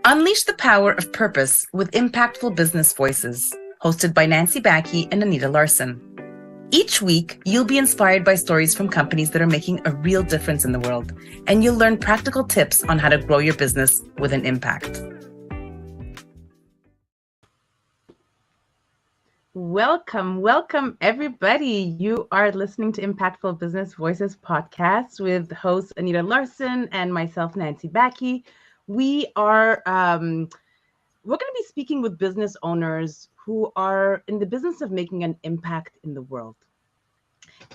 Unleash the power of purpose with impactful business voices, hosted by Nancy Backey and Anita Larson. Each week, you'll be inspired by stories from companies that are making a real difference in the world, and you'll learn practical tips on how to grow your business with an impact. Welcome, everybody. You are listening to Impactful Business Voices podcast with host Anita Larson and myself, Nancy Backey. We're going to be speaking with business owners who are in the business of making an impact in the world.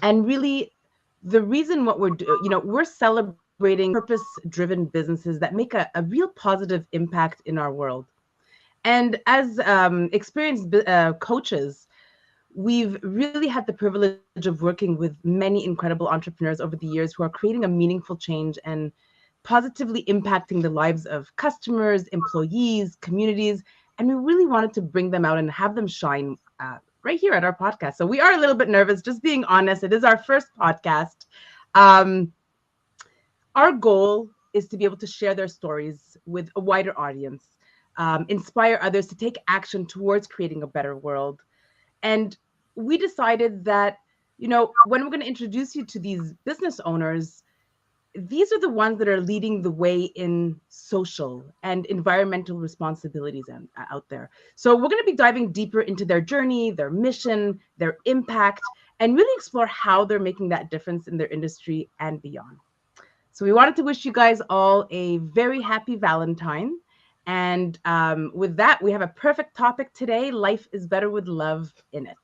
And really, the reason what we're doing, we're celebrating purpose-driven businesses that make a real positive impact in our world. And as experienced coaches, we've really had the privilege of working with many incredible entrepreneurs over the years who are creating a meaningful change and positively impacting the lives of customers, employees, communities. And we really wanted to bring them out and have them shine right here at our podcast. So we are a little bit nervous, just being honest. It is our first podcast. Our goal is to be able to share their stories with a wider audience, inspire others to take action towards creating a better world. And we decided that, when we're going to introduce you to these business owners, these are the ones that are leading the way in social and environmental responsibilities out there. So we're going to be diving deeper into their journey, their mission, their impact, and really explore how they're making that difference in their industry and beyond. So we wanted to wish you guys all a very happy Valentine. And with that, we have a perfect topic today. Life is better with love in it.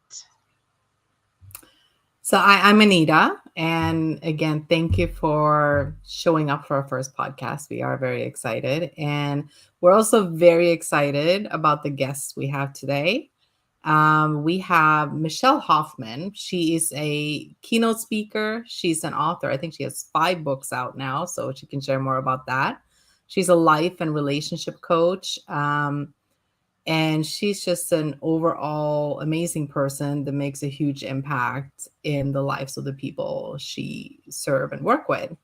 So I'm Anita, and again, thank you for showing up for our first podcast. We are very excited, and we're also very excited about the guests we have today. We have Michelle Hoffmann. She is a keynote speaker. She's an author. I think she has 5 books out now, so she can share more about that. She's a life and relationship coach. And she's just an overall amazing person that makes a huge impact in the lives of the people she serve and work with.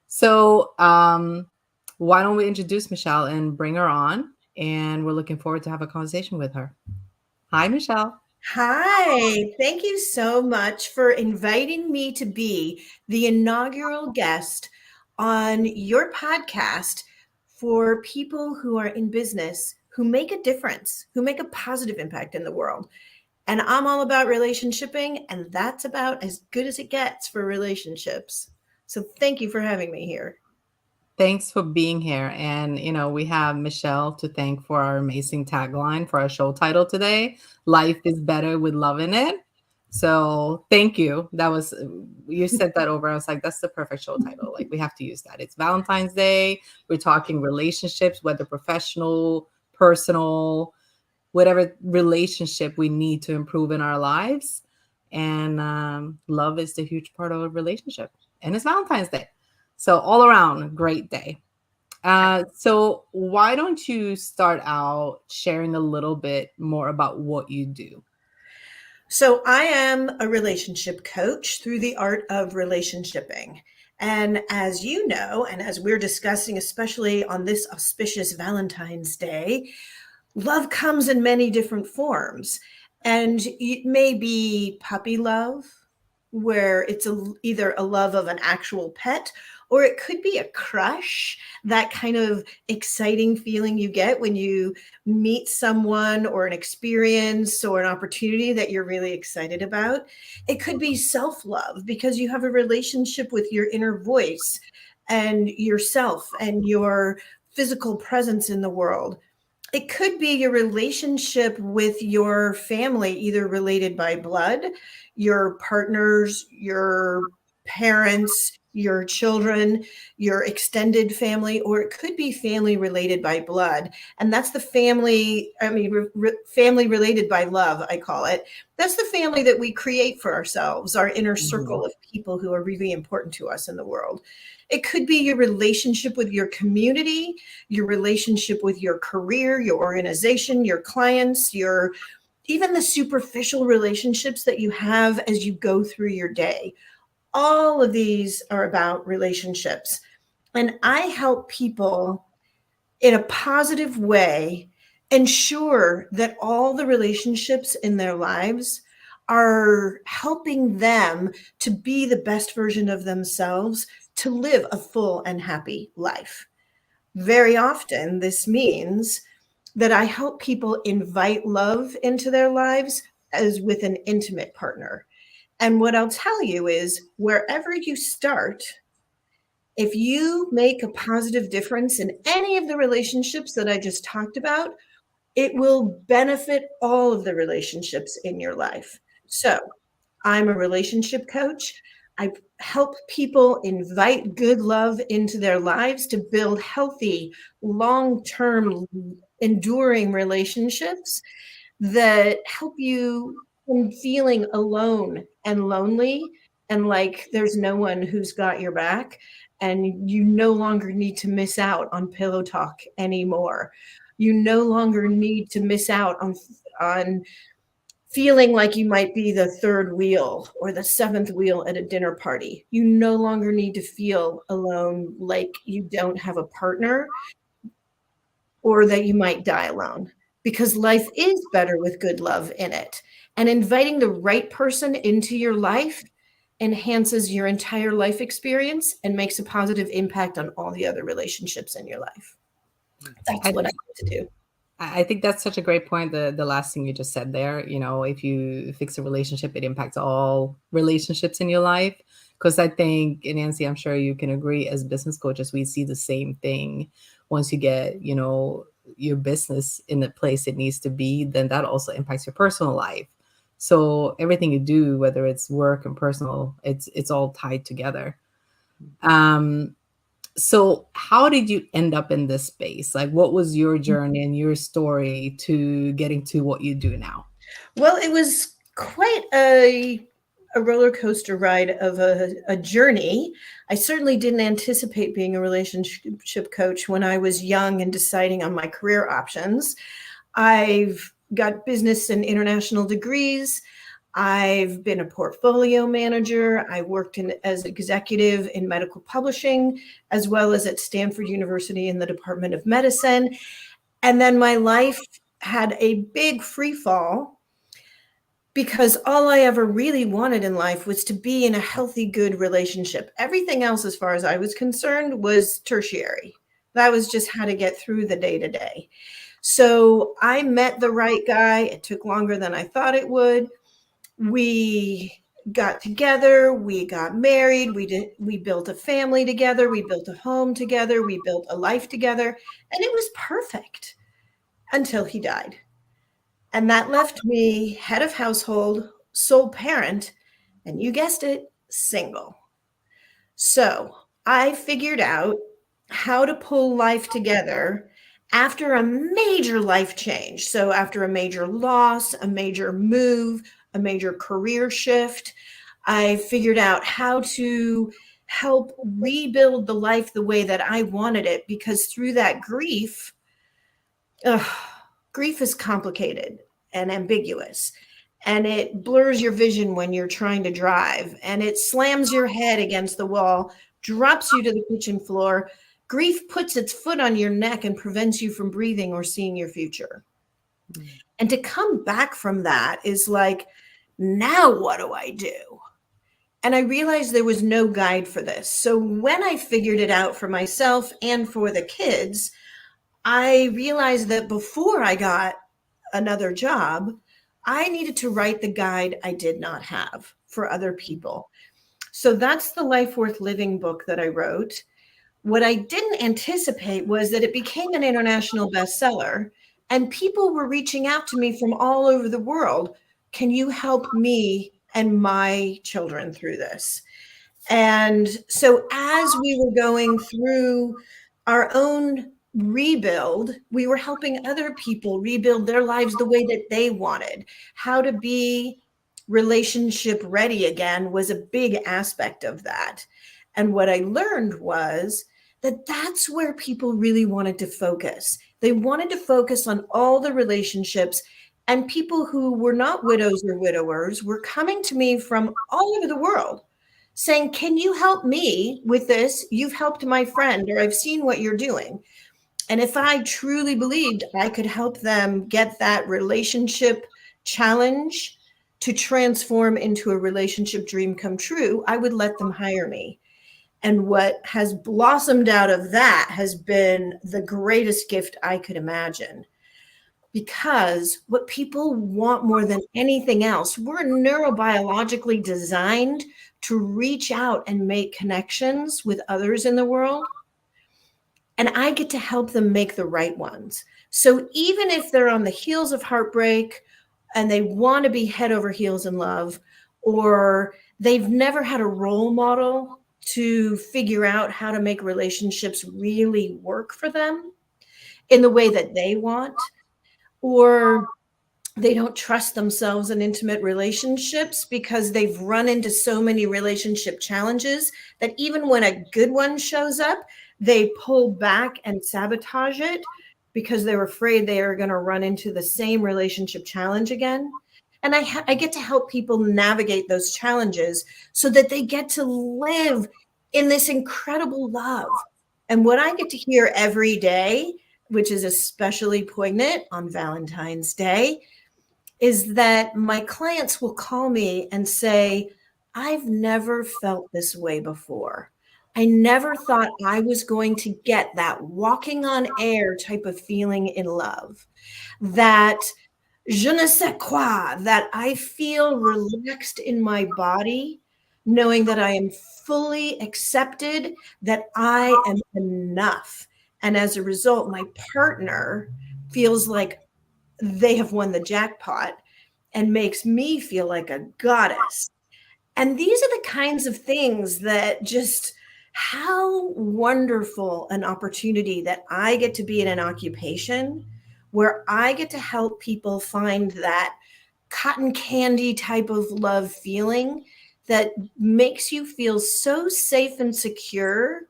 So why don't we introduce Michelle and bring her on? And we're looking forward to have a conversation with her. Hi, Michelle. Hi, thank you so much for inviting me to be the inaugural guest on your podcast for people who are in business, who make a difference, who make a positive impact in the world. And I'm all about relationshiping, and that's about as good as it gets for relationships. So thank you for having me here. Thanks for being here. And, we have Michelle to thank for our amazing tagline for our show title today. Life is better with love in it. So thank you. You said that over. I was like, that's the perfect show title. Like, we have to use that. It's Valentine's Day. We're talking relationships, whether professional, personal, whatever relationship we need to improve in our lives. And love is the huge part of a relationship. And it's Valentine's Day. So all around, great day. So why don't you start out sharing a little bit more about what you do? So I am a relationship coach through the art of relationshiping. And as you know, and as we're discussing, especially on this auspicious Valentine's Day, love comes in many different forms. And it may be puppy love, where it's either a love of an actual pet, or it could be a crush, that kind of exciting feeling you get when you meet someone or an experience or an opportunity that you're really excited about. It could be self-love because you have a relationship with your inner voice and yourself and your physical presence in the world. It could be your relationship with your family, either related by blood, your partners, your parents, your children, your extended family, or it could be family related by blood. And that's the family, family related by love, I call it. That's the family that we create for ourselves, our inner circle of people who are really important to us in the world. It could be your relationship with your community, your relationship with your career, your organization, your clients, even the superficial relationships that you have as you go through your day. All of these are about relationships. And I help people in a positive way, ensure that all the relationships in their lives are helping them to be the best version of themselves, to live a full and happy life. Very often, this means that I help people invite love into their lives as with an intimate partner. And what I'll tell you is wherever you start, if you make a positive difference in any of the relationships that I just talked about, it will benefit all of the relationships in your life. So, I'm a relationship coach. I help people invite good love into their lives to build healthy, long term, enduring relationships that help you from feeling alone and lonely and like there's no one who's got your back, and you no longer need to miss out on pillow talk anymore. You no longer need to miss out on feeling like you might be the third wheel or the seventh wheel at a dinner party. You no longer need to feel alone, like you don't have a partner or that you might die alone, because life is better with good love in it. And inviting the right person into your life enhances your entire life experience and makes a positive impact on all the other relationships in your life. That's I, what I like to do. I think that's such a great point. The last thing you just said there, if you fix a relationship, it impacts all relationships in your life. Because I think, and Nancy, I'm sure you can agree, as business coaches, we see the same thing. Once you get, your business in the place it needs to be, then that also impacts your personal life. So everything you do, whether it's work and personal, it's all tied together. So how did you end up in this space? Like, what was your journey and your story to getting to what you do now? Well, it was quite a roller coaster ride of a journey. I certainly didn't anticipate being a relationship coach when I was young and deciding on my career options. I've got business and international degrees. I've been a portfolio manager. I worked as executive in medical publishing, as well as at Stanford University in the Department of Medicine. And then my life had a big free fall because all I ever really wanted in life was to be in a healthy, good relationship. Everything else, as far as I was concerned, was tertiary. That was just how to get through the day to day. So I met the right guy. It took longer than I thought it would. We got together, we got married, we built a family together, we built a home together, we built a life together, and it was perfect until he died. And that left me head of household, sole parent, and you guessed it, single. So I figured out how to pull life together after a major life change. So after a major loss, a major move, a major career shift, I figured out how to help rebuild the life the way that I wanted it, because through that grief, grief is complicated and ambiguous, and it blurs your vision when you're trying to drive, and it slams your head against the wall, drops you to the kitchen floor. Grief puts its foot on your neck and prevents you from breathing or seeing your future. And to come back from that is like, now what do I do? And I realized there was no guide for this. So when I figured it out for myself and for the kids, I realized that before I got another job, I needed to write the guide I did not have for other people. So that's the Life Worth Living book that I wrote. What I didn't anticipate was that it became an international bestseller, and people were reaching out to me from all over the world. Can you help me and my children through this? And so as we were going through our own rebuild, we were helping other people rebuild their lives the way that they wanted. How to be relationship ready again was a big aspect of that. And what I learned was that that's where people really wanted to focus. They wanted to focus on all the relationships, and people who were not widows or widowers were coming to me from all over the world saying, can you help me with this? You've helped my friend, or I've seen what you're doing. And if I truly believed I could help them get that relationship challenge to transform into a relationship dream come true, I would let them hire me. And what has blossomed out of that has been the greatest gift I could imagine. Because what people want more than anything else, we're neurobiologically designed to reach out and make connections with others in the world. And I get to help them make the right ones. So even if they're on the heels of heartbreak and they want to be head over heels in love, or they've never had a role model to figure out how to make relationships really work for them in the way that they want, or they don't trust themselves in intimate relationships because they've run into so many relationship challenges that even when a good one shows up, they pull back and sabotage it because they're afraid they are going to run into the same relationship challenge again. And I get to help people navigate those challenges so that they get to live in this incredible love. And what I get to hear every day, which is especially poignant on Valentine's Day, is that my clients will call me and say, I've never felt this way before. I never thought I was going to get that walking on air type of feeling in love, that je ne sais quoi, that I feel relaxed in my body, knowing that I am fully accepted, that I am enough. And as a result, my partner feels like they have won the jackpot and makes me feel like a goddess. And these are the kinds of things that just, how wonderful an opportunity that I get to be in an occupation where I get to help people find that cotton candy type of love feeling that makes you feel so safe and secure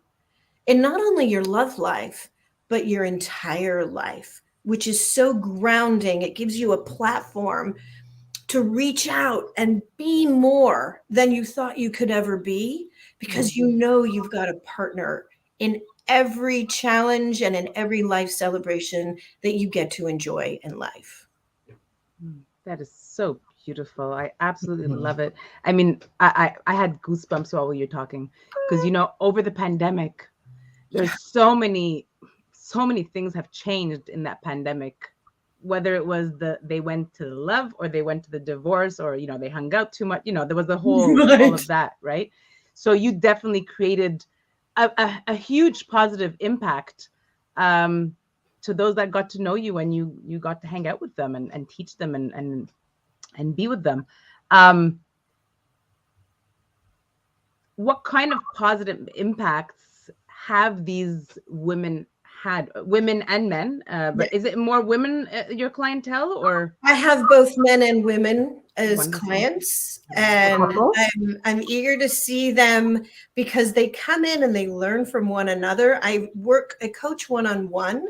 in not only your love life, but your entire life, which is so grounding. It gives you a platform to reach out and be more than you thought you could ever be, because you know you've got a partner in every challenge and in every life celebration that you get to enjoy in life. That is so beautiful. I absolutely Mhm. love it. I mean, I had goosebumps while you were talking because, over the pandemic, there's so many things have changed in that pandemic, whether it was they went to the love or they went to the divorce, or they hung out too much, there was all Right. of that, right? So you definitely created a huge positive impact to those that got to know you, and you got to hang out with them and teach them and be with them. What kind of positive impacts have these women had, women and men? But is it more women, your clientele, or? I have both men and women as Wonderful. clients, and I'm eager to see them because they come in and they learn from one another. I coach one-on-one,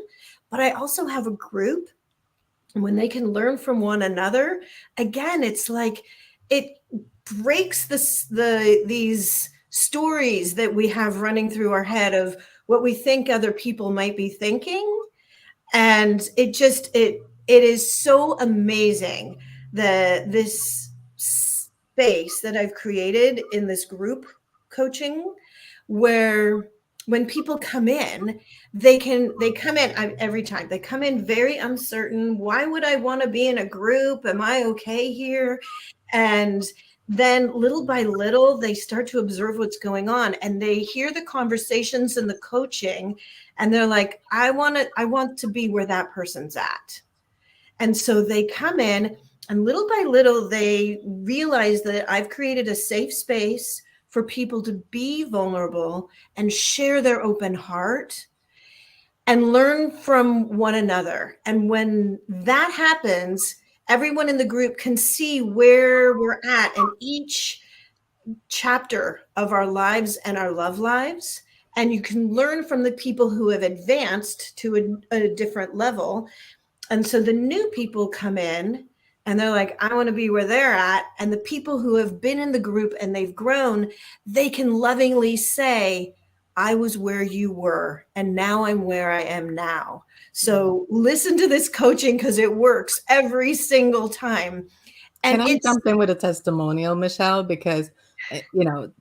but I also have a group. And when they can learn from one another, again, it's like it breaks these stories that we have running through our head of what we think other people might be thinking. And it is so amazing that this space that I've created in this group coaching, where when people come in, they come in every time. They come in very uncertain. Why would I want to be in a group? Am I okay here? And then little by little, they start to observe what's going on, and they hear the conversations and the coaching, and they're like, I want to be where that person's at. And so they come in, and little by little, they realize that I've created a safe space for people to be vulnerable and share their open heart and learn from one another. And when that happens, everyone in the group can see where we're at in each chapter of our lives and our love lives. And you can learn from the people who have advanced to a different level. And so the new people come in and they're like, I want to be where they're at. And the people who have been in the group and they've grown, they can lovingly say, I was where you were, and now I'm where I am now. So listen to this coaching because it works every single time. Can And I it's, jump in with a testimonial, Michelle? Because, you know,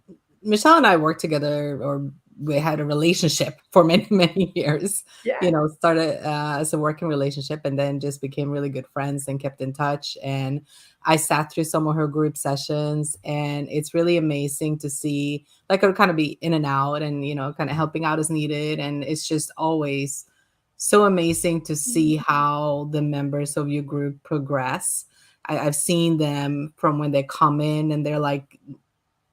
Michelle and I worked together, or we had a relationship for many, many years. yeah. You know, started as a working relationship and then just became really good friends and kept in touch. And I sat through some of her group sessions, and it's really amazing to see, like, her kind of be in and out and, you know, kind of helping out as needed. And it's just always so amazing to see how the members of your group progress. I've seen them from when they come in and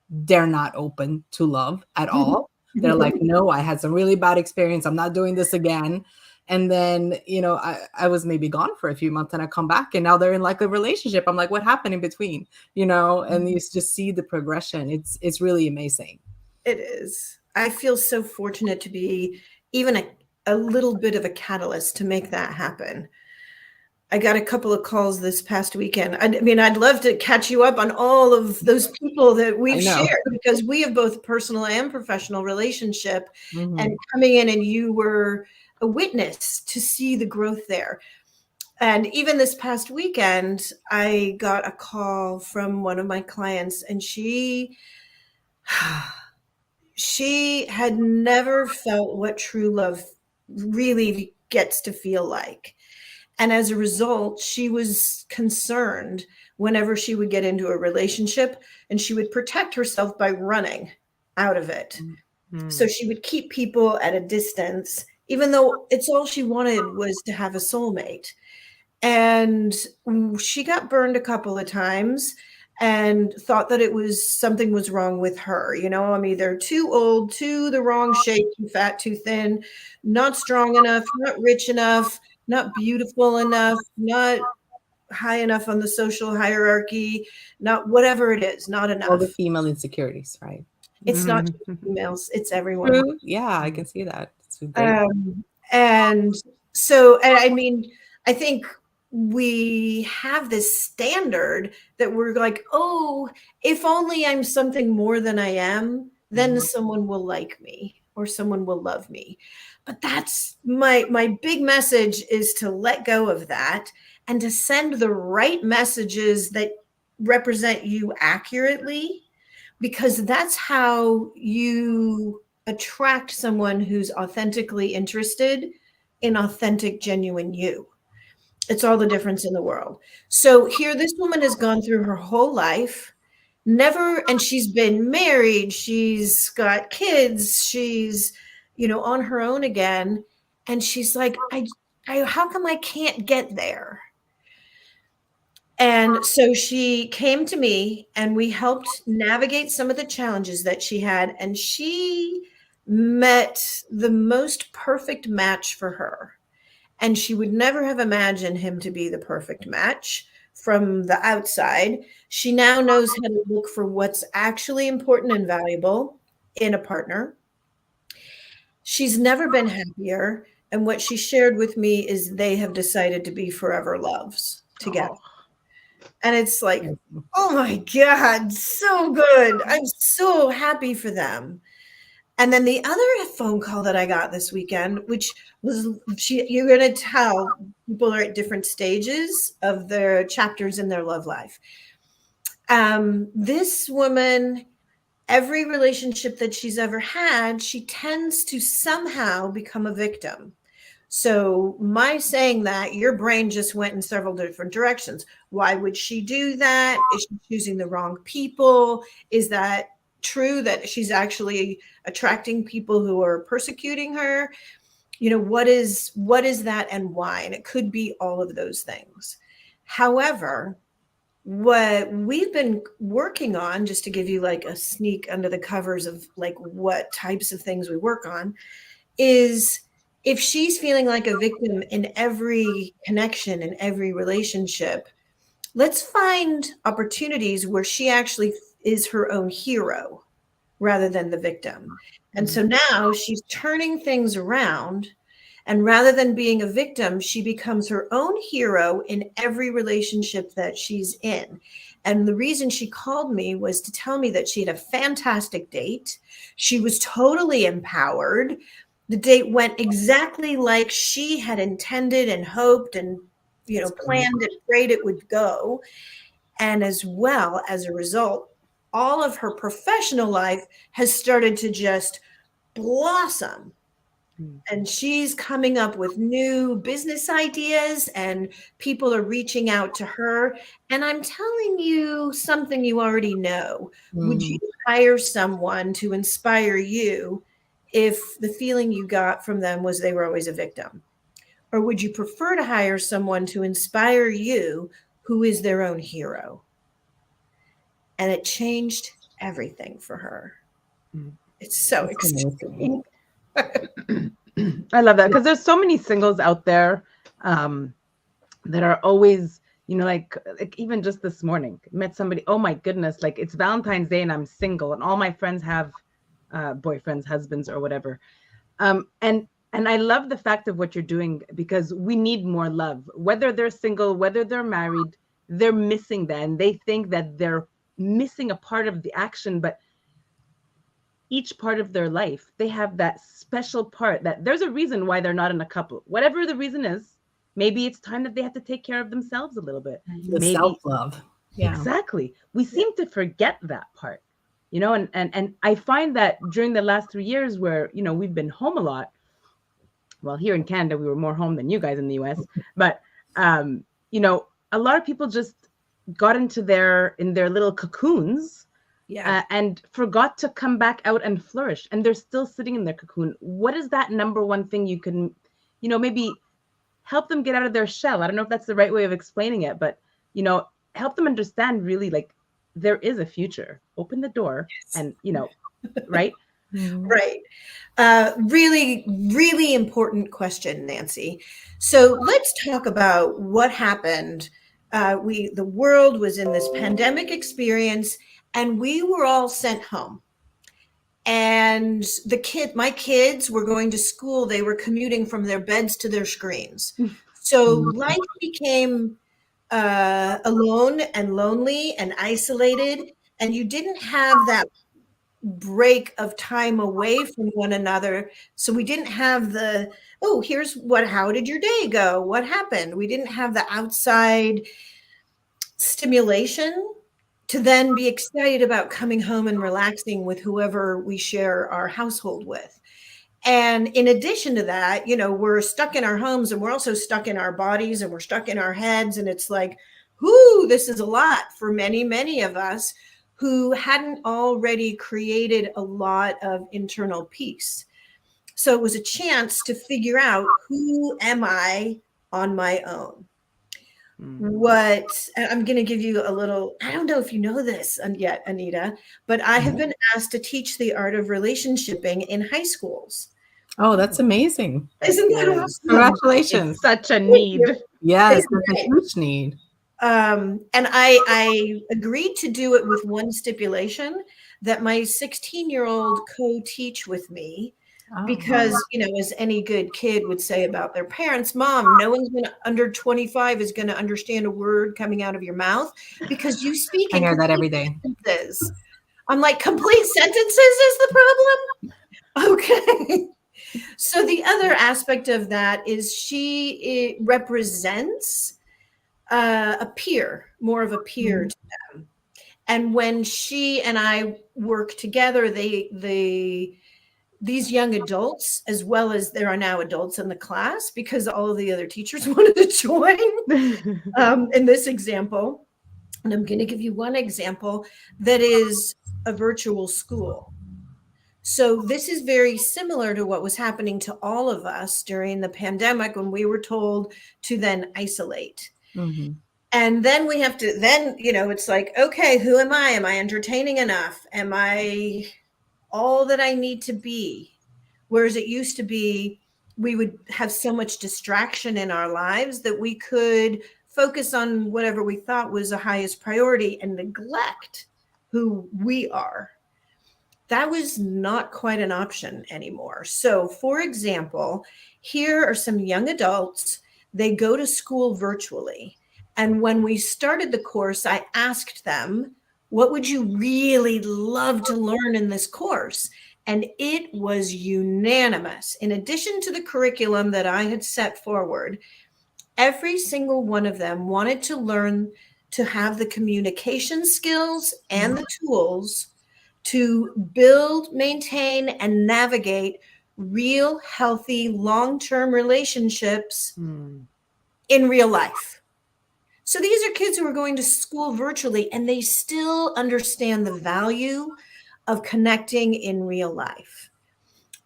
they're not open to love at all. They're like, no, I had some really bad experience. I'm not doing this again. And then, you know, I was maybe gone for a few months and I come back and now they're in like a relationship. I'm like, what happened in between? You know, and you just see the progression. It's really amazing. It is. I feel so fortunate to be even a little bit of a catalyst to make that happen. I got a couple of calls this past weekend. I mean, I'd love to catch you up on all of those people that I we've know. shared because we have both personal and professional relationship. And Mhm. coming in and you were a witness to see the growth there. And even this past weekend, I got a call from one of my clients, and she had never felt what true love really gets to feel like. And as a result, she was concerned whenever she would get into a relationship, and she would protect herself by running out of it. So she would keep people at a distance, even though it's all she wanted was to have a soulmate. And she got burned a couple of times and thought that it was something was wrong with her. You know, I'm either too old, too the wrong shape, too fat, too thin, not strong enough, not rich enough, not beautiful enough, not high enough on the social hierarchy, not whatever it is, not All the enough. female insecurities, right? It's not just females, it's everyone. True. Yeah, I can see that. It's great. And so, and I mean, I think we have this standard that we're like, oh, if only I'm something more than I am, then someone will like me or someone will love me. But that's my big message is to let go of that and to send the right messages that represent you accurately, because that's how you attract someone who's authentically interested in authentic, genuine you. It's all the difference in the world. So here, this woman has gone through her whole life, never, and she's been married, she's got kids, she's, you know, on her own again. And she's like, how come I can't get there? And so she came to me and we helped navigate some of the challenges that she had. And she met the most perfect match for her. And she would never have imagined him to be the perfect match from the outside. She now knows how to look for what's actually important and valuable in a partner. She's never been happier. And what she shared with me is they have decided to be forever loves together. And it's like, oh my God, so good. I'm so happy for them. And then the other phone call that I got this weekend, which was you're going to tell people are at different stages of their chapters in their love life. This woman, every relationship that she's ever had, she tends to somehow become a victim. So my saying that, your brain just went in several different directions. Why would she do that? Is she choosing the wrong people? Is that true that she's actually attracting people who are persecuting her? You know, what is that and why? And it could be all of those things. However, what we've been working on, just to give you like a sneak under the covers of like what types of things we work on, is if she's feeling like a victim in every connection, in every relationship, let's find opportunities where she actually is her own hero rather than the victim. And so now she's turning things around And rather than being a victim, she becomes her own hero in every relationship that she's in. And the reason she called me was to tell me that she had a fantastic date. She was totally empowered. The date went exactly like she had intended and hoped and, planned and prayed it would go. And as well as a result, all of her professional life has started to just blossom. And she's coming up with new business ideas, and people are reaching out to her. And I'm telling you something you already know. Would you hire someone to inspire you if the feeling you got from them was they were always a victim? Or would you prefer to hire someone to inspire you who is their own hero? And it changed everything for her. It's so exciting. I love that, because there's so many singles out there that are always, like even just this morning, met somebody, oh my goodness, like it's Valentine's Day and I'm single and all my friends have boyfriends, husbands, or whatever. And I love the fact of what you're doing, because we need more love, whether they're single, whether they're married. They're missing that, and they think that they're missing a part of the action, but each part of their life, they have that special part that there's a reason why they're not in a couple. Whatever the reason is, maybe it's time that they have to take care of themselves a little bit. The Maybe self-love. Yeah. Exactly. We seem to forget that part, and I find that during the last 3 years where, we've been home a lot. Well, here in Canada, we were more home than you guys in the US, but, a lot of people just got into in their little cocoons. Yeah. And forgot to come back out and flourish, and they're still sitting in their cocoon. What is that number one thing you can, maybe help them get out of their shell? I don't know if that's the right way of explaining it, but, help them understand really, like, there is a future. Open the door. Yes. And, right? Right. Really, really important question, Nancy. So let's talk about what happened. The world was in this pandemic experience, and we were all sent home. And my kids were going to school. They were commuting from their beds to their screens. So life became alone and lonely and isolated. And you didn't have that break of time away from one another. So we didn't have how did your day go? What happened? We didn't have the outside stimulation to then be excited about coming home and relaxing with whoever we share our household with. And in addition to that, we're stuck in our homes, and we're also stuck in our bodies, and we're stuck in our heads. And it's like, this is a lot for many, many of us who hadn't already created a lot of internal peace. So it was a chance to figure out, who am I on my own? I'm going to give you a little, I don't know if you know this yet, Anita, but I have been asked to teach the art of relationshiping in high schools. Oh, that's amazing. Isn't that awesome? Congratulations. It's such a need. Yes, it's a huge need. And I agreed to do it with one stipulation, that my 16-year-old co-teach with me, because, as any good kid would say about their parents, Mom, no one's under 25 is going to understand a word coming out of your mouth, because you speak I hear that every day. Sentences. I'm like, complete sentences is the problem? Okay. So the other aspect of that is it represents a peer, more of a peer to them. And when she and I work together, these young adults, as well as there are now adults in the class, because all of the other teachers wanted to join in this example. And I'm going to give you one example that is a virtual school. So this is very similar to what was happening to all of us during the pandemic, when we were told to then isolate. Mm-hmm. And then we have to, it's like, okay, who am I? Am I entertaining enough? Am I all that I need to be? Whereas it used to be, we would have so much distraction in our lives that we could focus on whatever we thought was the highest priority and neglect who we are. that was not quite an option anymore. So, for example, here are some young adults. They go to school virtually. And when we started the course, I asked them, what would you really love to learn in this course? And it was unanimous. In addition to the curriculum that I had set forward, every single one of them wanted to learn to have the communication skills and the tools to build, maintain, and navigate real, healthy, long-term relationships in real life. So these are kids who are going to school virtually, and they still understand the value of connecting in real life.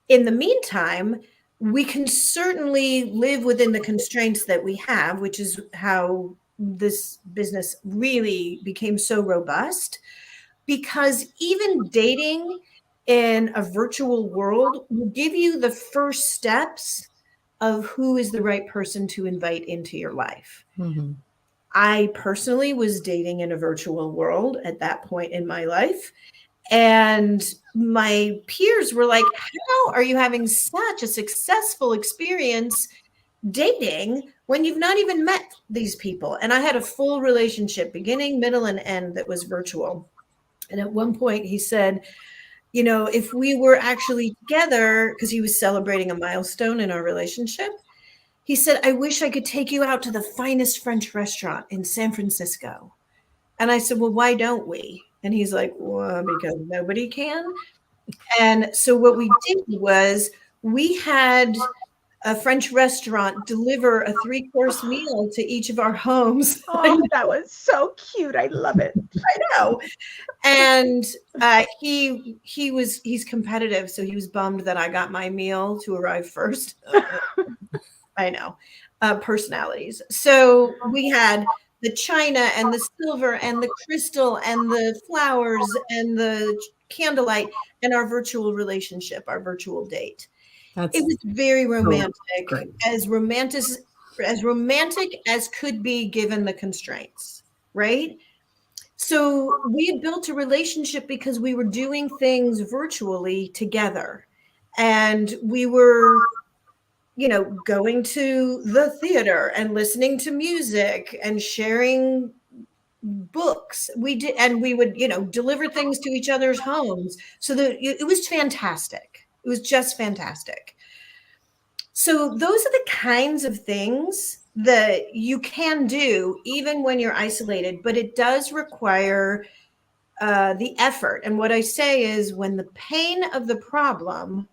In the meantime, we can certainly live within the constraints that we have, which is how this business really became so robust. Because even dating in a virtual world will give you the first steps of who is the right person to invite into your life. Mm-hmm. I personally was dating in a virtual world at that point in my life. And my peers were like, how are you having such a successful experience dating when you've not even met these people? And I had a full relationship, beginning, middle, and end, that was virtual. And at one point he said, you know, if we were actually together, because he was celebrating a milestone in our relationship, he said, I wish I could take you out to the finest French restaurant in San Francisco. And I said, well, why don't we? And he's like, well, because nobody can. And so what we did was we had a French restaurant deliver a 3-course meal to each of our homes. Oh, that was so cute. I love it. I know. And he's competitive, so he was bummed that I got my meal to arrive first. I know. Personalities. So we had the china and the silver and the crystal and the flowers and the candlelight and our virtual relationship, our virtual date. It was very romantic, as romantic as could be given the constraints, right? So we had built a relationship because we were doing things virtually together. And we were, you know, going to the theater and listening to music and sharing books. We did, and we would, you know, deliver things to each other's homes. So that it was fantastic. It was just fantastic. So those are the kinds of things that you can do even when you're isolated, but it does require the effort. And what I say is, when the pain of the problem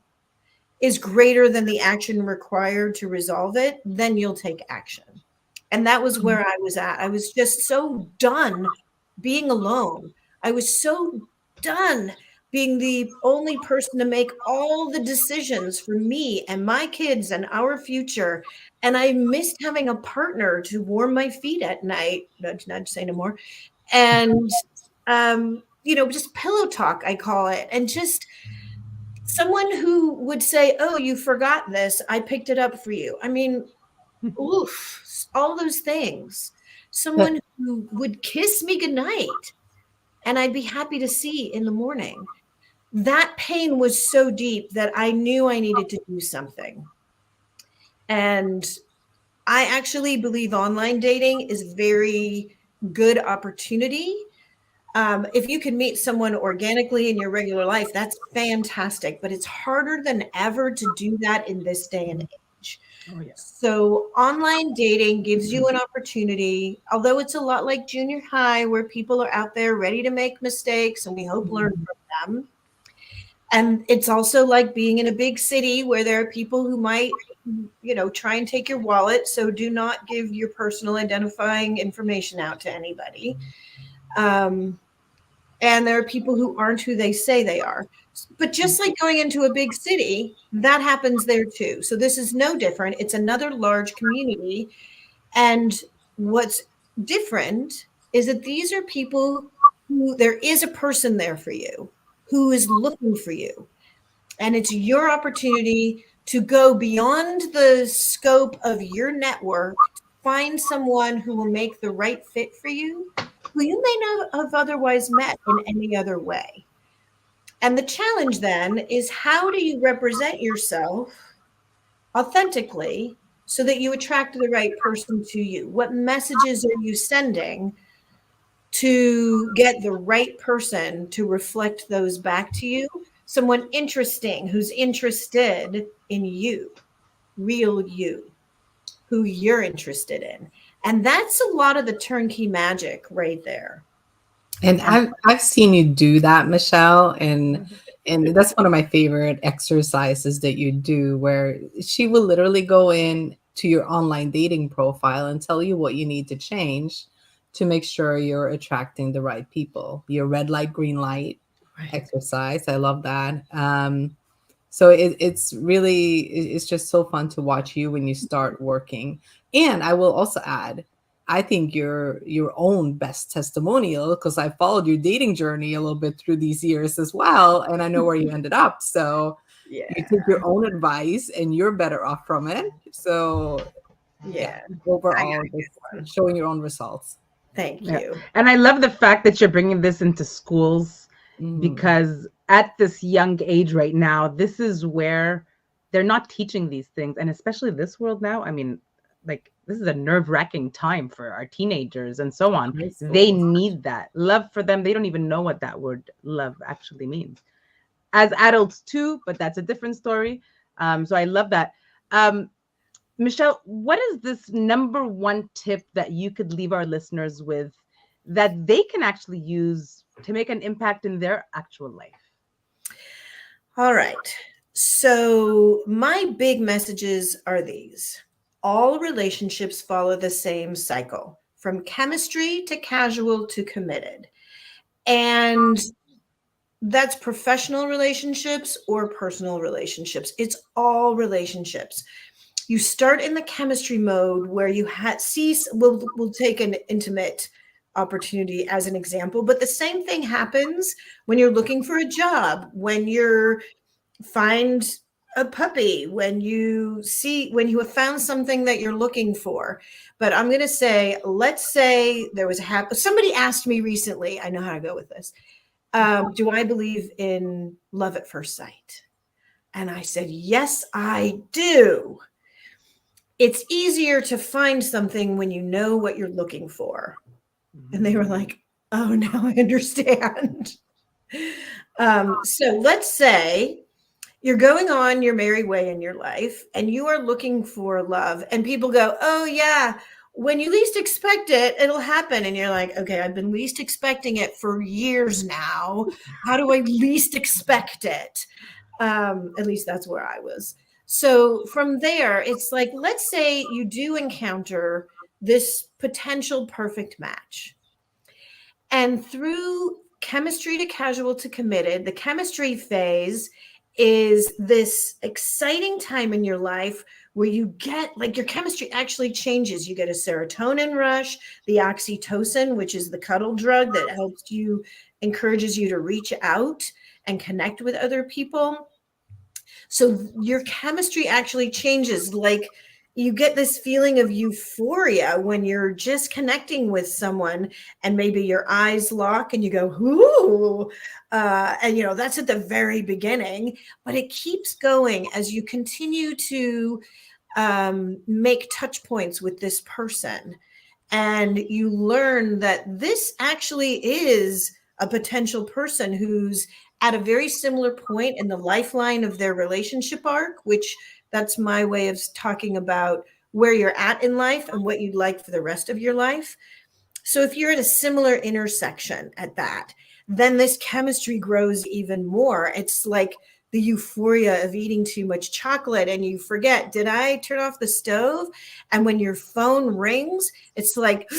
is greater than the action required to resolve it, then you'll take action. And that was where I was at. I was just so done being alone. I was so done being the only person to make all the decisions for me and my kids and our future. And I missed having a partner to warm my feet at night. Not say no more. And, you know, just pillow talk, I call it. And just someone who would say, oh, you forgot this. I picked it up for you. I mean, oof, all those things. Someone who would kiss me goodnight and I'd be happy to see in the morning. That pain was so deep that I knew I needed to do something. And I actually believe online dating is very good opportunity. If you can meet someone organically in your regular life, that's fantastic, but it's harder than ever to do that in this day and age. Oh, yeah. So online dating gives you an opportunity, although it's a lot like junior high, where people are out there ready to make mistakes and we hope learn from them. And it's also like being in a big city where there are people who might, you know, try and take your wallet. So do not give your personal identifying information out to anybody. And there are people who aren't who they say they are. But just like going into a big city, that happens there too. So this is no different. It's another large community. And what's different is that these are people who, there is a person there for you who is looking for you. And it's your opportunity to go beyond the scope of your network, find someone who will make the right fit for you, who you may not have otherwise met in any other way. And the challenge then is, how do you represent yourself authentically so that you attract the right person to you? What messages are you sending to get the right person to reflect those back to you? Someone interesting who's interested in you, real you, who you're interested in. And that's a lot of the turnkey magic right there. And And I've seen you do that, Michelle, and that's one of my favorite exercises that you do, where she will literally go in to your online dating profile and tell you what you need to change to make sure you're attracting the right people. Your red light, green light Right. exercise. I love that. So it's really, it's just so fun to watch you when you start working. And I will also add, I think you're your own best testimonial, because I followed your dating journey a little bit through these years as well, and I know where you ended up. So you Yeah. take your own advice and you're better off from it. So yeah, Yeah. I got overall, a just good one. showing your own results. Thank yeah, you. and I love the fact that you're bringing this into schools, Mhm. because at this young age right now, this is where they're not teaching these things, and especially this world now. I mean, like, this is a nerve-wracking time for our teenagers and so on. High They school. need that love for them. They don't even know what that word love actually means. As adults too, but that's a different story. So I love that. Um, Michelle, what is this number one tip that you could leave our listeners with that they can actually use to make an impact in their actual life? All right. So, my big messages are these: all relationships follow the same cycle, from chemistry to casual to committed. And that's professional relationships or personal relationships. It's all relationships. You start in the chemistry mode where you see, we'll take an intimate opportunity as an example, but the same thing happens when you're looking for a job, when you're find a puppy, when you have found something that you're looking for. But I'm going to say, let's say there was somebody asked me recently, I know how to go with this, do I believe in love at first sight? And I said, yes, I do. It's easier to find something when you know what you're looking for. And they were like, oh, now I understand. So let's say you're going on your merry way in your life and you are looking for love, and people go, oh yeah, when you least expect it, it'll happen. And you're like, okay, I've been least expecting it for years now. How do I least expect it? At least that's where I was. So from there, it's like, let's say you do encounter this potential perfect match. And through chemistry to casual to committed, the chemistry phase is this exciting time in your life where you get, like, your chemistry actually changes. You get a serotonin rush, the oxytocin, which is the cuddle drug that helps you, encourages you to reach out and connect with other people. So your chemistry actually changes. Like, you get this feeling of euphoria when you're just connecting with someone, and maybe your eyes lock and you go, ooh. And, that's at the very beginning, but it keeps going as you continue to make touch points with this person. And you learn that this actually is a potential person who's at a very similar point in the lifeline of their relationship arc, which, that's my way of talking about where you're at in life and what you'd like for the rest of your life. So if you're at a similar intersection at that, then this chemistry grows even more. It's like the euphoria of eating too much chocolate and you forget, did I turn off the stove? And when your phone rings, it's like,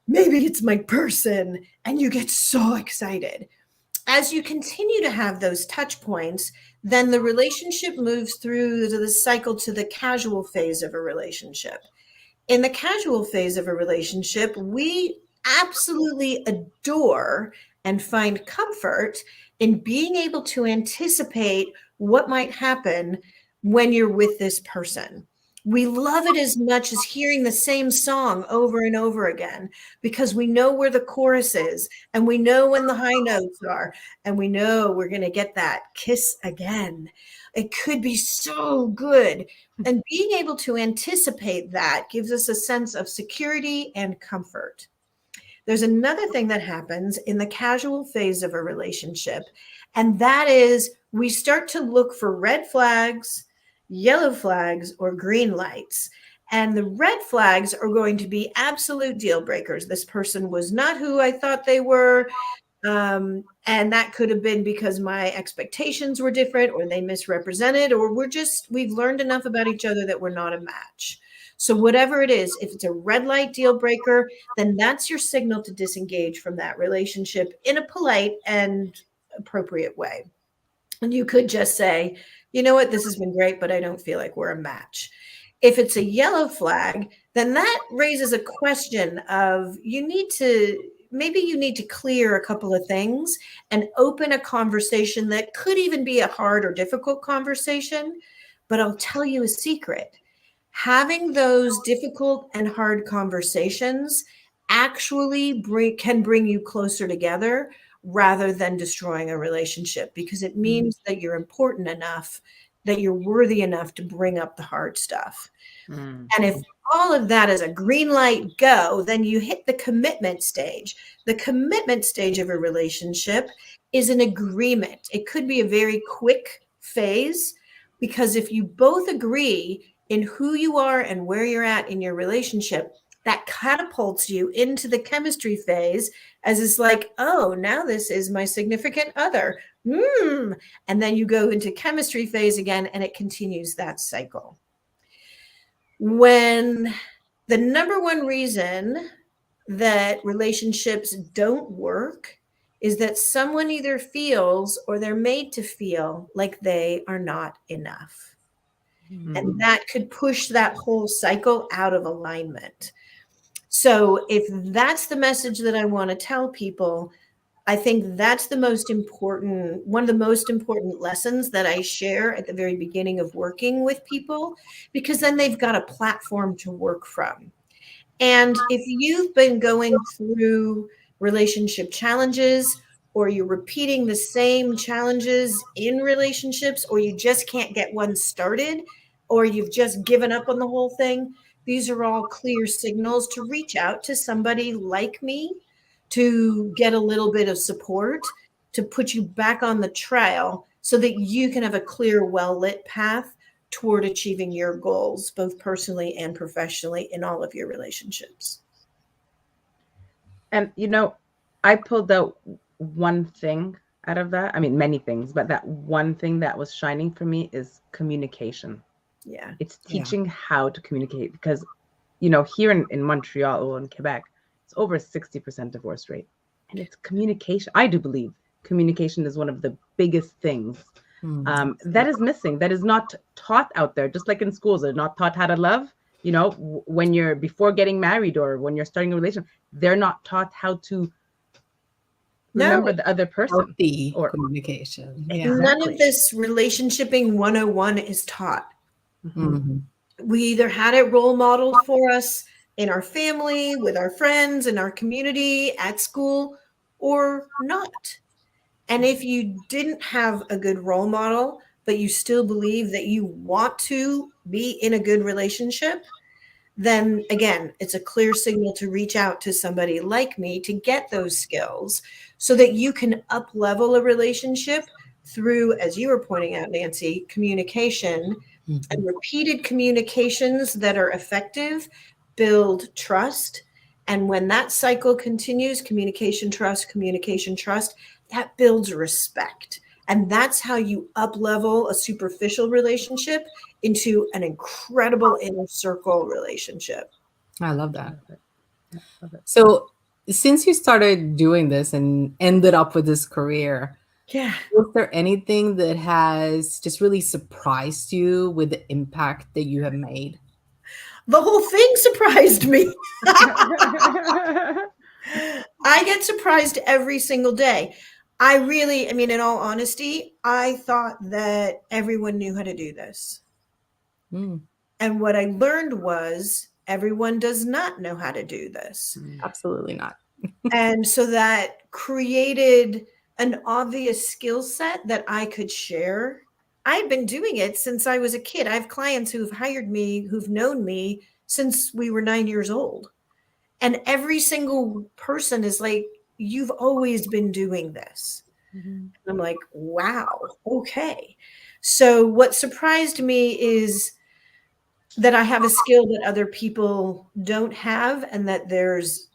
maybe it's my person. And you get so excited. As you continue to have those touch points, then the relationship moves through the cycle to the casual phase of a relationship. In the casual phase of a relationship, we absolutely adore and find comfort in being able to anticipate what might happen when you're with this person. We love it as much as hearing the same song over and over again because we know where the chorus is and we know when the high notes are and we know we're going to get that kiss again. It could be so good. And being able to anticipate that gives us a sense of security and comfort. There's another thing that happens in the casual phase of a relationship, and that is we start to look for red flags, yellow flags, or green lights. And the red flags are going to be absolute deal breakers. This person was not who I thought they were. And that could have been because my expectations were different, or they misrepresented, or we've learned enough about each other that we're not a match. So whatever it is, if it's a red light deal breaker, then that's your signal to disengage from that relationship in a polite and appropriate way. And you could just say, you know what, this has been great, but I don't feel like we're a match. If it's a yellow flag, then that raises a question of maybe you need to clear a couple of things and open a conversation that could even be a hard or difficult conversation. But I'll tell you a secret. Having those difficult and hard conversations actually can bring you closer together rather than destroying a relationship, because it means that you're important enough, that you're worthy enough to bring up the hard stuff. And if all of that is a green light go, then you hit the commitment stage. The commitment stage of a relationship is an agreement. It could be a very quick phase, because if you both agree in who you are and where you're at in your relationship, that catapults you into the chemistry phase, as it's like, oh, now this is my significant other. And then you go into chemistry phase again, and it continues that cycle. When the number one reason that relationships don't work is that someone either feels or they're made to feel like they are not enough. And that could push that whole cycle out of alignment. So if that's the message that I want to tell people, I think that's one of the most important lessons that I share at the very beginning of working with people, because then they've got a platform to work from. And if you've been going through relationship challenges, or you're repeating the same challenges in relationships, or you just can't get one started, or you've just given up on the whole thing, these are all clear signals to reach out to somebody like me to get a little bit of support, to put you back on the trail so that you can have a clear, well-lit path toward achieving your goals, both personally and professionally in all of your relationships. And, I pulled out one thing out of that. I mean, many things, but that one thing that was shining for me is communication. Yeah. It's teaching how to communicate, because, here in Montreal or in Quebec, it's over 60% divorce rate. And it's communication. I do believe communication is one of the biggest things that is missing, that is not taught out there. Just like in schools, they're not taught how to love. When you're before getting married or when you're starting a relationship, they're not taught how to remember the other person. Healthy communication. Yeah. None of this relationshiping 101 is taught. We either had it role modeled for us in our family, with our friends, in our community, at school, or not. And if you didn't have a good role model, but you still believe that you want to be in a good relationship, then again, it's a clear signal to reach out to somebody like me to get those skills so that you can up-level a relationship through, as you were pointing out, Nancy, communication. And repeated communications that are effective build trust. And when that cycle continues, communication, trust, that builds respect. And that's how you up-level a superficial relationship into an incredible inner circle relationship. I love that. So since you started doing this and ended up with this career, was there anything that has just really surprised you with the impact that you have made? The whole thing surprised me. I get surprised every single day. In all honesty, I thought that everyone knew how to do this. And what I learned was everyone does not know how to do this. Absolutely not. And so that created an obvious skill set that I could share. I've been doing it since I was a kid. I have clients who've hired me, who've known me since we were 9 years old. And every single person is like, you've always been doing this. And I'm like, wow, okay. So what surprised me is that I have a skill that other people don't have, and that there's,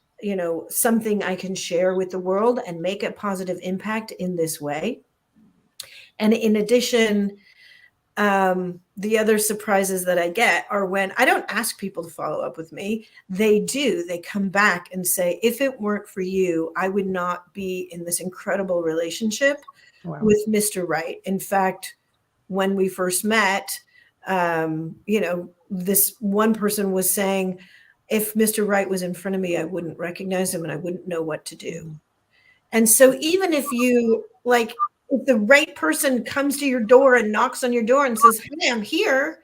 something I can share with the world and make a positive impact in this way. And in addition, the other surprises that I get are when I don't ask people to follow up with me. They do. They come back and say, if it weren't for you, I would not be in this incredible relationship with Mr. Right. In fact, when we first met, this one person was saying, if Mr. Right was in front of me, I wouldn't recognize him and I wouldn't know what to do. And so even if if the right person comes to your door and knocks on your door and says, hey, I'm here,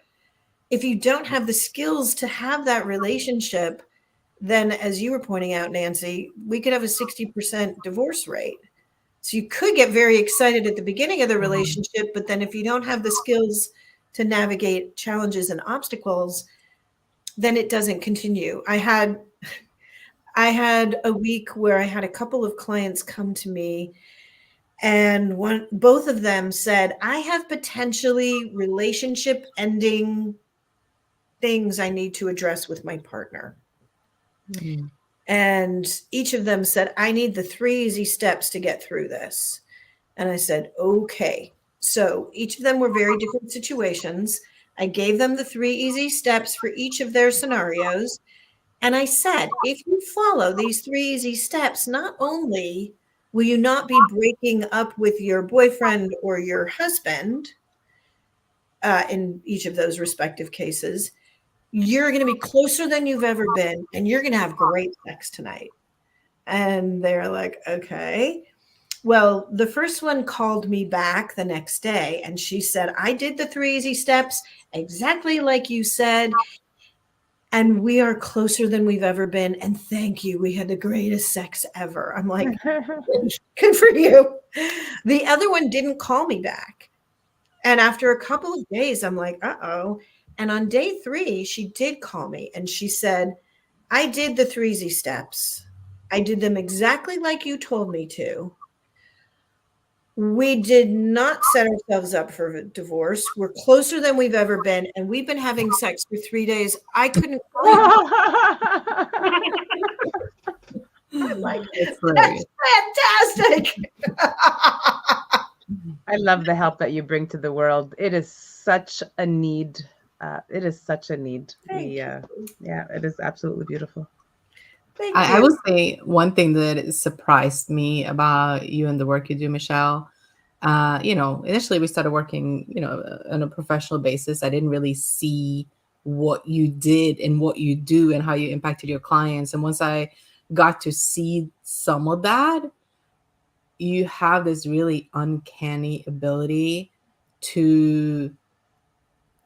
if you don't have the skills to have that relationship, then as you were pointing out, Nancy, we could have a 60% divorce rate. So you could get very excited at the beginning of the relationship, but then if you don't have the skills to navigate challenges and obstacles, then it doesn't continue. I had a week where I had a couple of clients come to me, and both of them said, I have potentially relationship ending things I need to address with my partner. Mm-hmm. And each of them said, I need the 3 easy steps to get through this. And I said, okay. So each of them were very different situations. I gave them the 3 easy steps for each of their scenarios. And I said, if you follow these 3 easy steps, not only will you not be breaking up with your boyfriend or your husband in each of those respective cases, you're going to be closer than you've ever been, and you're going to have great sex tonight. And they're like, okay. Well, the first one called me back the next day, and she said, I did the 3 easy steps exactly like you said, and we are closer than we've ever been. And thank you. We had the greatest sex ever. I'm like, good for you. The other one didn't call me back. And after a couple of days, I'm like, uh-oh. And on day 3, she did call me and she said, I did the 3 easy steps. I did them exactly like you told me to. We did not set ourselves up for a divorce. We're closer than we've ever been. And we've been having sex for 3 days. I couldn't call you. I'm like, that's fantastic. I love the help that you bring to the world. It is such a need. It is such a need. Yeah, it is absolutely beautiful. I would say one thing that surprised me about you and the work you do, Michelle, initially we started working, on a professional basis. I didn't really see what you did and what you do and how you impacted your clients. And once I got to see some of that, you have this really uncanny ability to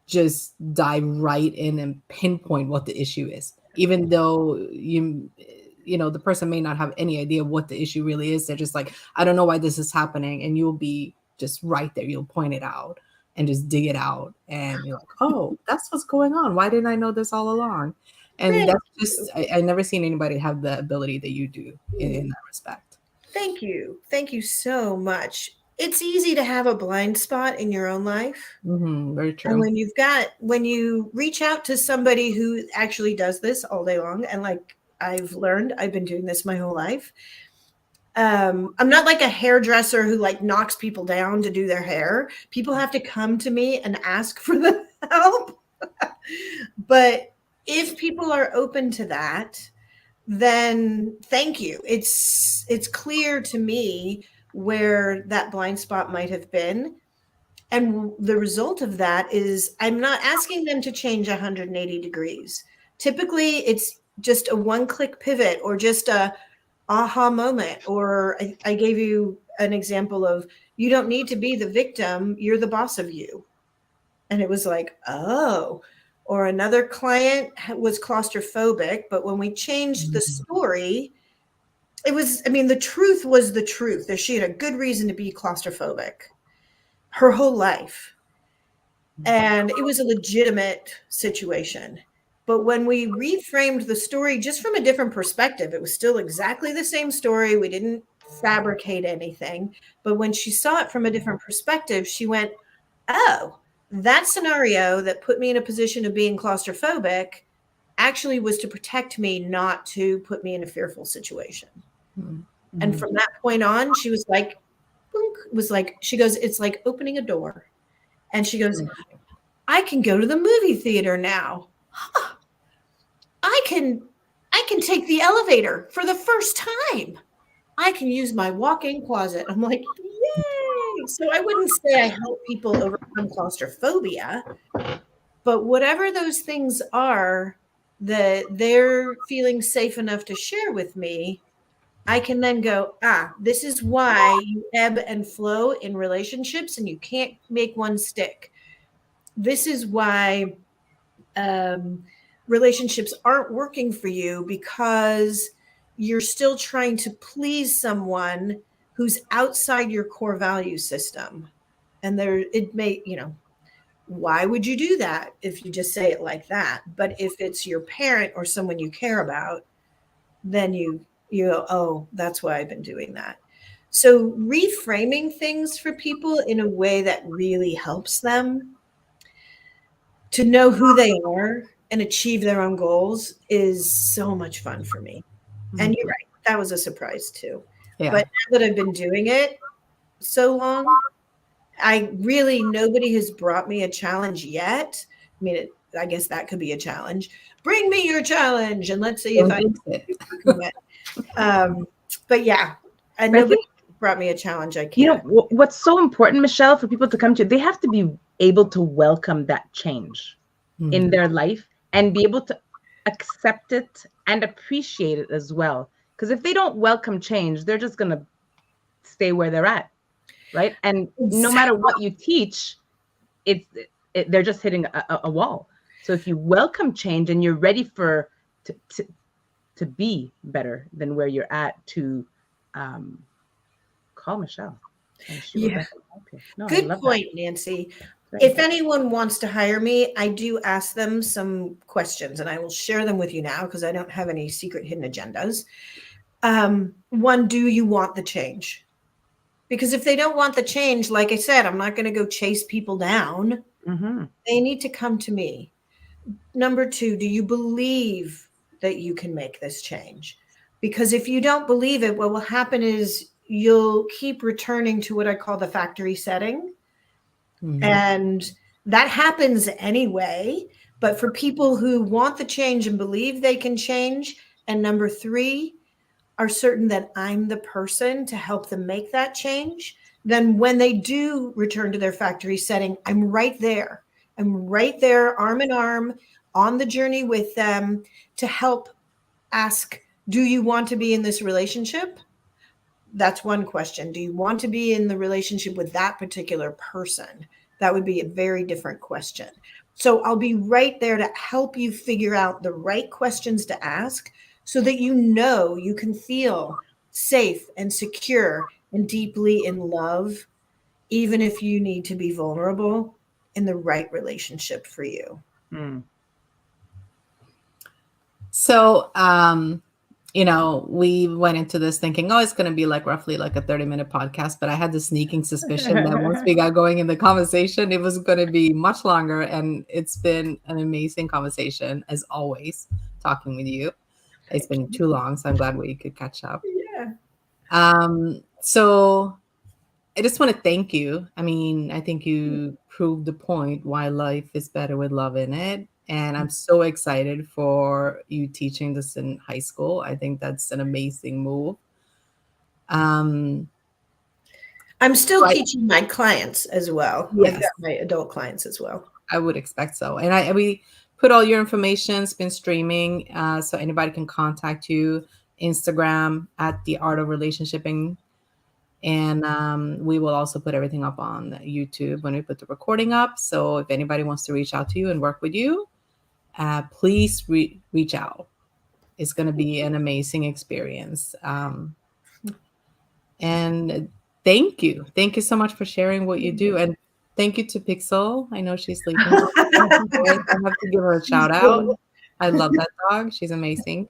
just dive right in and pinpoint what the issue is, even though the person may not have any idea what the issue really is. They're just like, I don't know why this is happening. And you'll be just right there. You'll point it out and just dig it out. And you're like, oh, that's what's going on. Why didn't I know this all along? And that's just, I never seen anybody have the ability that you do in that respect. Thank you. Thank you so much. It's easy to have a blind spot in your own life. Mm-hmm, very true. And when you reach out to somebody who actually does this all day long, and like I've learned, I've been doing this my whole life. I'm not like a hairdresser who like knocks people down to do their hair. People have to come to me and ask for the help. But if people are open to that, then thank you. It's clear to me where that blind spot might have been. And the result of that is I'm not asking them to change 180 degrees. Typically, it's just a one-click pivot or just a aha moment. Or I gave you an example of, you don't need to be the victim. You're the boss of you. And it was like, oh. Or another client was claustrophobic, but when we changed the story, it was, I mean, the truth was the truth. That she had a good reason to be claustrophobic her whole life. And it was a legitimate situation. But when we reframed the story just from a different perspective, it was still exactly the same story. We didn't fabricate anything. But when she saw it from a different perspective, she went, oh, that scenario that put me in a position of being claustrophobic actually was to protect me, not to put me in a fearful situation. Mm-hmm. And from that point on, she was like, she goes, it's like opening a door. And she goes, I can go to the movie theater now. Huh. I can take the elevator for the first time. I can use my walk-in closet. I'm like, yay. So I wouldn't say I help people overcome claustrophobia, but whatever those things are that they're feeling safe enough to share with me, I can then go, this is why you ebb and flow in relationships and you can't make one stick. This is why relationships aren't working for you, because you're still trying to please someone who's outside your core value system. And why would you do that if you just say it like that? But if it's your parent or someone you care about, then you go, oh, that's why I've been doing that. So reframing things for people in a way that really helps them to know who they are and achieve their own goals is so much fun for me. And you're right, that was a surprise too. Yeah. But now that I've been doing it so long, nobody has brought me a challenge yet. I mean, I guess that could be a challenge. Bring me your challenge and let's see if I can it. But yeah, and nobody brought me a challenge. I can't. You know, what's so important, Michelle, for people to come to, they have to be able to welcome that change in their life and be able to accept it and appreciate it as well. Because if they don't welcome change, they're just going to stay where they're at, right? And no matter what you teach, they're just hitting a wall. So if you welcome change and you're ready to be better than where you're at, to call Michelle. Yeah. Good point, Nancy. If anyone wants to hire me, I do ask them some questions and I will share them with you now because I don't have any secret hidden agendas. One, do you want the change? Because if they don't want the change, like I said, I'm not going to go chase people down. Mm-hmm. They need to come to me. Number two, do you believe that you can make this change? Because if you don't believe it, what will happen is you'll keep returning to what I call the factory setting. Mm-hmm. And that happens anyway. But for people who want the change and believe they can change, and number three, are certain that I'm the person to help them make that change, then when they do return to their factory setting, I'm right there. I'm right there, arm in arm, on the journey with them to help ask, do you want to be in this relationship? That's one question. Do you want to be in the relationship with that particular person? That would be a very different question. So I'll be right there to help you figure out the right questions to ask so that you can feel safe and secure and deeply in love, even if you need to be vulnerable in the right relationship for you. Mm. So, we went into this thinking, it's going to be roughly a 30-minute podcast, but I had the sneaking suspicion that once we got going in the conversation, it was going to be much longer. And it's been an amazing conversation, as always, talking with you. It's been too long, so I'm glad we could catch up. Yeah. So I just want to thank you. I mean, I think you proved the point why life is better with love in it. And I'm so excited for you teaching this in high school. I think that's an amazing move. I'm still teaching my clients as well. Yes. My adult clients as well. I would expect so. And we put all your information. It's been streaming, so anybody can contact you. Instagram at The Art of Relationshiping. And we will also put everything up on YouTube when we put the recording up. So if anybody wants to reach out to you and work with you, please reach out. It's going to be an amazing experience. And thank you so much for sharing what you do, and thank you to Pixel. I know she's sleeping. I have to give her a shout out. I love that dog. She's amazing.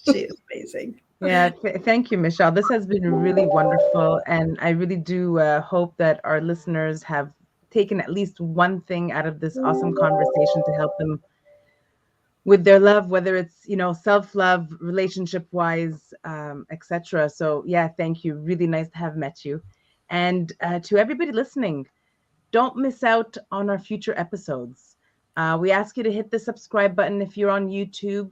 She is amazing. Yeah, thank you, Michelle. This has been really wonderful. And I really do hope that our listeners have taken at least one thing out of this awesome conversation to help them with their love, whether it's, self-love, relationship-wise, etc. So yeah, thank you. Really nice to have met you. And to everybody listening, don't miss out on our future episodes. We ask you to hit the subscribe button if you're on YouTube.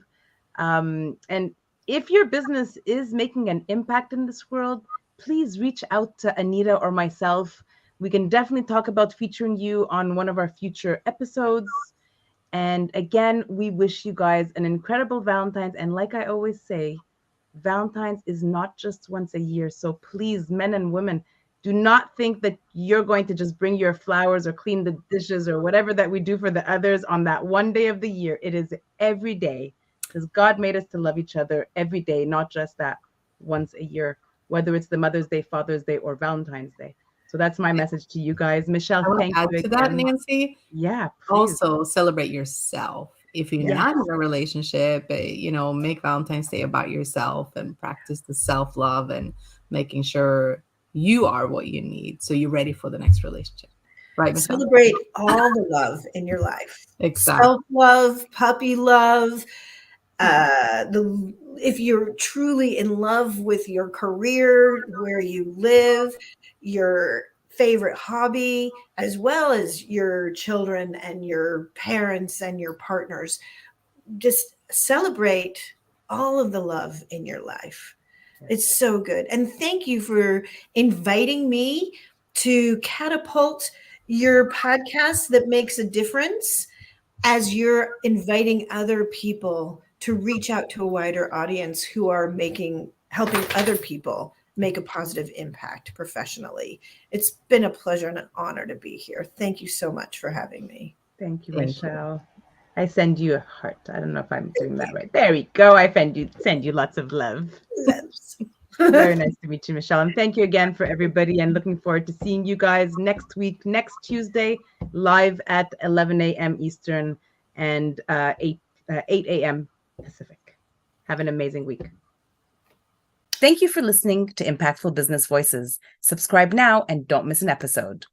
And if your business is making an impact in this world, please reach out to Anita or myself. We can definitely talk about featuring you on one of our future episodes. And again, we wish you guys an incredible Valentine's. And like I always say, Valentine's is not just once a year. So please, men and women, do not think that you're going to just bring your flowers or clean the dishes or whatever that we do for the others on that one day of the year. It is every day, because God made us to love each other every day, not just that once a year, whether it's the Mother's Day, Father's Day, or Valentine's Day. So that's my message to you guys. Michelle, I want thank to add you to that, again. Nancy. Yeah, please. Also celebrate yourself. If you're Yes. not in a relationship, make Valentine's Day about yourself and practice the self-love and making sure you are what you need so you're ready for the next relationship. Right, Michelle? Celebrate all the love in your life. Exactly. Self-love, puppy love. If you're truly in love with your career, where you live, your favorite hobby, as well as your children and your parents and your partners, just celebrate all of the love in your life. It's so good. And thank you for inviting me to catapult your podcast that makes a difference, as you're inviting other people to reach out to a wider audience who are helping other people make a positive impact professionally. It's been a pleasure and an honor to be here. Thank you so much for having me. Thank you, Thank you. Michelle. I send you a heart. I don't know if I'm doing that right. There we go. I send you lots of love. Yes. Very nice to meet you, Michelle. And thank you again for everybody. And looking forward to seeing you guys next week, next Tuesday, live at 11 a.m. Eastern and 8 a.m. Pacific. Have an amazing week. Thank you for listening to Impactful Business Voices. Subscribe now and don't miss an episode.